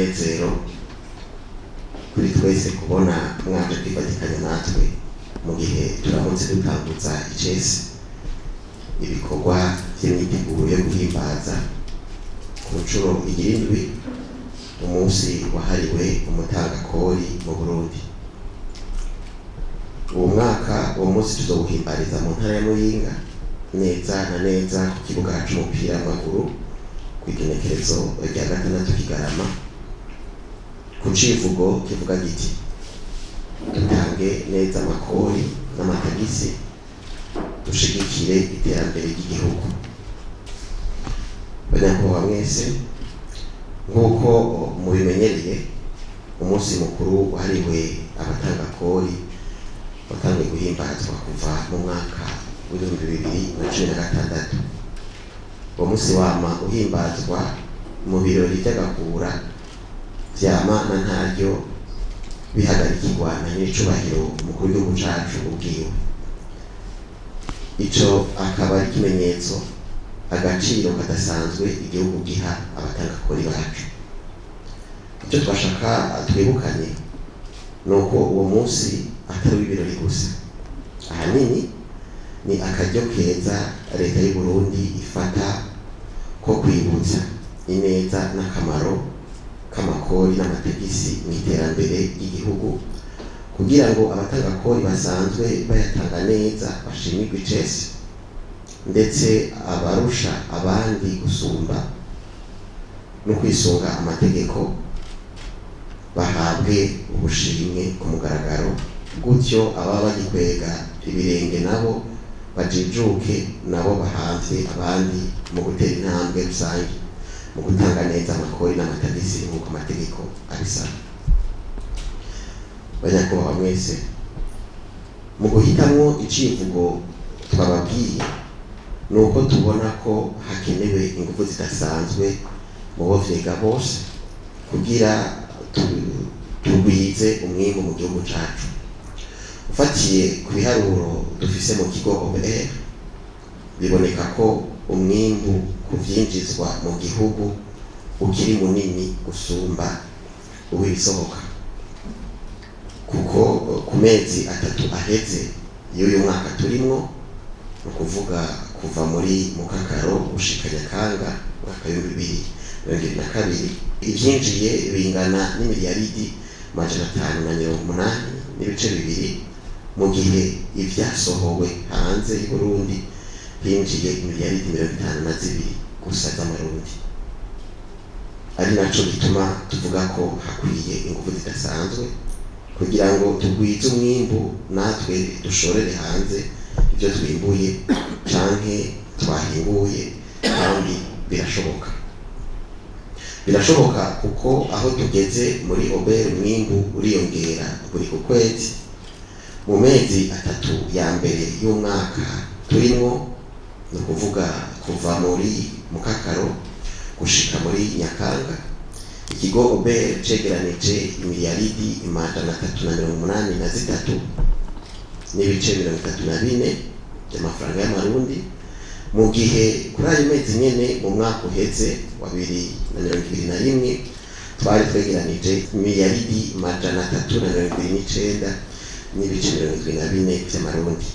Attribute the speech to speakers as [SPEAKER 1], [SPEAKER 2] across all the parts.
[SPEAKER 1] n'umunezero kuri twese kubona mwaje kwifatikanya natwe mu gihe turamutse dutangutsa icese ibikorwa by'imyiteguro yo guhimbaza ku nshuro igirindwi umunsi wahariwe umutangakori mu Burundi. Uwo mwaka uwo munsi tuzowuhimbariza mu ntara ya Muyinga, neza na neza ku kibuga c'umupira w'amaguru kw'igenekerezo rya 6 Kigarama, ku civugo kivuga giti dutange neza amakori n'amatagisi dushigikire iterambere ry'igihugu. Banyakubahwa mwese, nk'uko mubimenyereye, umunsi mukuru wahariwe abatangakori watangiye guhimbazwa kuva mu mwaka w'2016. Uwo munsi wama uhimbazwa mu birori by'agakura vyama na ntaryo bihagarikirwa na nyiricubahiro umukuru w'igihugu cacu ubwiwe. Ico akaba ari ikimenyetso agaciro kadasanzwe igihugu giha abatangakori bacu. Icyo twashaka twibukanye nuko uwo munsi atari w'ibirori gusa, ahanini ni akaryo keza leta y'u Burundi ifata ko kwibutsa ineza n'akamaro k'amakori n'amategisi mu iterambere ry'igihugu, kugira ngo abatangakori basanzwe bayatanga neza bashimirwe icese, ndetse abarusha abandi gusumba no kwisunga amategeko bahabwe ubushimwe ku mugaragaro, gutyo ababa bagikwega ibirenge nabo bajijuke nabo bahanze abandi mu gutera intambwe rusange mu gutanga neza amakori n'amatagisi nk'uko amategeko abisaba. Banyakubahwa mwese, mu guhitamwo icivugo twababwiye nuko tubona ko hakenewe ingufu zidasanzwe mu bo vyega bose kugira tugwize umwimbu mu gihugu cacu. Ufatiye ku biharuro dufise mu kigo OBR, biboneka ko umwimbu ku vyinjizwa mu gihugu ukiri munini gusumba uw'ibisohoka, kuko ku mezi 3 aheze y'uyu mwaka turimwo, no kuvuga kuva muri Mukakaro gushika Nyakanga mwaka w'2022, ivyinjiye bingana n'imiliyaridi 580.2, mu gihe ivyasohowe hanze y'u Burundi hinjiye imiliyaridi 52 gusa z'amarundi. Ari naco gituma tuvuga ko hakwiye ingufu zidasanzwe kugira ngo tugwize umwimbu natwe dushorere hanze ibyo twimbuye canke twahinguye, kandi birashoboka kuko aho tugeze muri OBR umwimbu uriyongera buri ku kwezi. Mu mezi 3 ya mbere y'umwaka turimwo, no kuvuga kuva muri Mukakaro gushika muri Nyakanga, ikigo OBR cegeranije imiliyaridi 383 n'ibice 34 by'amafaranga y'amarundi, mu gihe kuri ayo mezi nyene mu mwaka uheze wa 2021 twari twegeranije imiliyaridi 329 n'ibice 74 by'amarundi.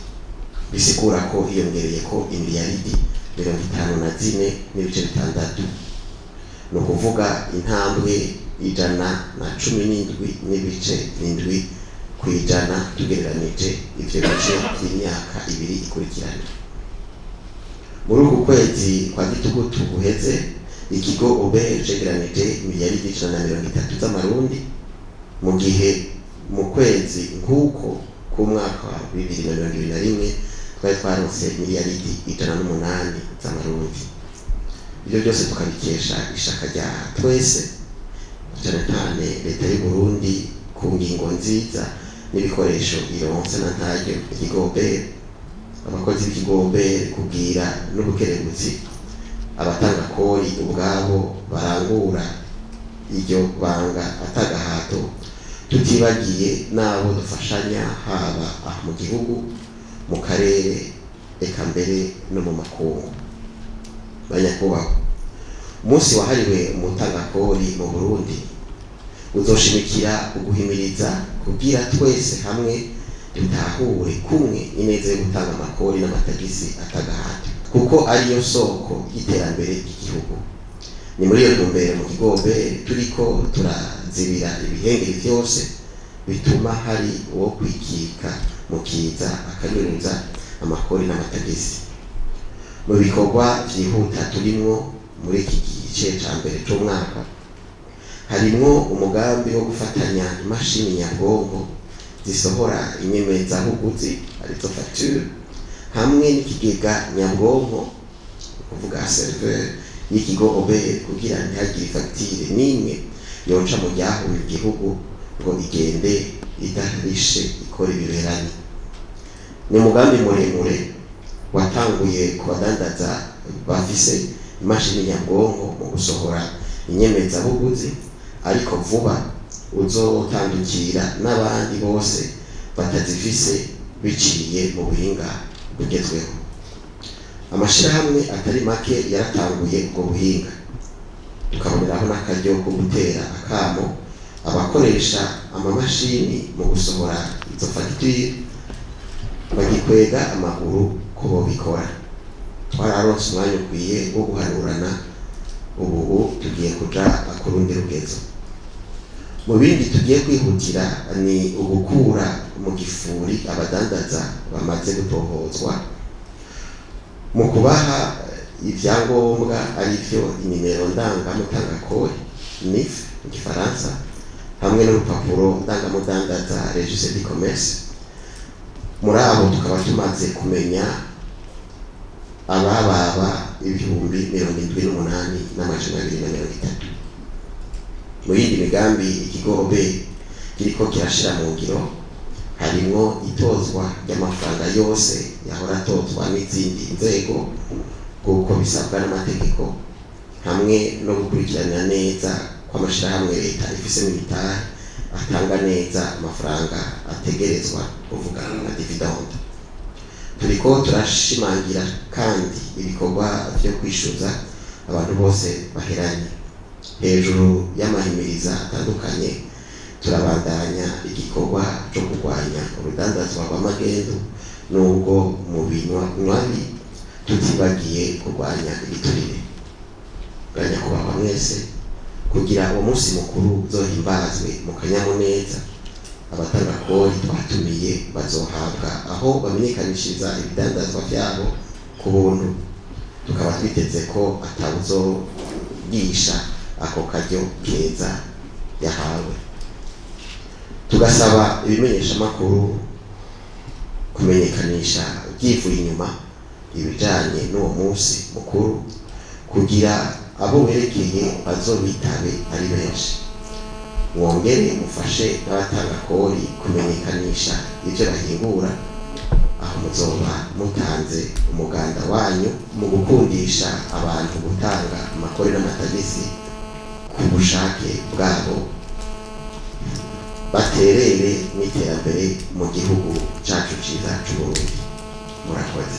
[SPEAKER 1] Bisigura ko hiyongereye ko imiliyaridi 54 n'ibice 6, no kuvuga intambwe 117 n'ibice 7 kwijana tugereranije ivyo bice by'imyaka 2 ikurikirana. Muri uku kwezi kwa gitugutu guheze, ikigo OBR cegeranije imiliyaridi 130 z'amarundi, mu gihe mu kwezi nk'uko ku mwaka wa 2021 twari twaronse miliyaridi 108 z'amarundi. Ibyo byose tukabikesha ishaka rya twese, cyane cyane leta y'u Burundi ku ngingo nziza n'ibikoresho ironse na ntaryo ikigo OBR, abakozi b'ikigo OBR kubwira n'ubukerebutsi abatangakori ubwabo barangura iryo banga atagahato, tutibagiye n'abo dufashanya haba mu gihugu, mu karere, eka mbere no mu makungu. Banyakubahwa, umunsi wahariwe umutangakori mu Burundi uzoshimikira uguhimiriza kugira twese hamwe dutahure kumwe ineza yo gutanga amakori n'amatagisi atagahato, kuko ariyo soko y'iterambere ry'igihugu. Ni muri iyo ntumbero mu Kigobe turiko turazibira ibihengeri vyose bituma hari uwo kwikika mu kiza akanyuruza amakori n'amatagisi. Mu bikorwa vyihuta turimwo muri iki gice ca mbere c'umwaka harimwo umugambi wo gufatanya imashini nyabwonko zisohora inyemezabuguzi arizo facture hamwe n'ikigega nyabwonko kuvuga serveur y'ikigo OBR kugira ntihagire facture n'imwe yoca mu ryahuye igihugu ngo igende idarishe ikora ibiberanye. Ni umugambi muremure watanguye ku badandaza bafise imashini nyabwonko mu gusohora inyemezabuguzi, ariko vuba uzotandukira n'abandi bose batazifise biciye mu buhinga bugezweho. Amashirahamwe atari make yaratanguye ubwo buhinga, tukaboneraho n'akaryo ko gutera akamo abakoresha amamashini mu gusohora izo fagitire bagikwega amaguru ko bobikora. Twararonse umwanya ukwiye wo guhanurana, ubu tugiye kuja ku rundi rugezo. Mu bindi tugiye kwihutira ni ugukura mu gifuri abadandaza bamaze gutohozwa mu kubaha ivyangombwa arivyo inimero ndangamutangakori NIF mu Gifaransa hamwe n'urupapuro ndangamudandaza registre du commerce. Muri abo tukaba tumaze kumenya abababa 78,230. Mu yindi migambi Ikigobe kiriko kirashira mu ngiro harimwo itozwa ry'amafaranga yose yahora atozwa n'izindi nzego kuko bisabwa n'amategeko, hamwe no gukurikirana neza kw'amashirahamwe leta ifise militaire atanga neza amafaranga ategerezwa kuvuga na dividende. Turiko turashimangira kandi ibikorwa vyo kwishuza abantu bose baheranye. Hejuru y'amahimiriza atandukanye turabandanya igikorwa cyo kurwanya urudandazwa rw'amagendu, nubwo mu binywanyi tutibagiye kurwanya ibiturire. Ganya kubaho mwese kugira uwo munsi mukuru uzohimbazwe mu kanyamuneza. Abatangakori twatumiye bazohabwa aho bamenyekanishiriza ibidandazwa vyabo ku buntu, tukaba twiteze ko atawuzogisha ako karyo keza yahawe. Tugasaba ibimenyesha makuru kumenyekanisha byivuye inyuma ibijanye n'uwo munsi mukuru kugira abo werekeye bazobitabe ari benshi. Mwongere mufashe n'abatangakori kumenyekanisha ivyo bahingura, aho muzoba mutanze umuganda wanyu mu gukundisha abantu gutanga amakori n'amatagisi ku bushake bwabo, baterere n'iterambere mu gihugu cacu ciza c'Uburundi. Murakoze.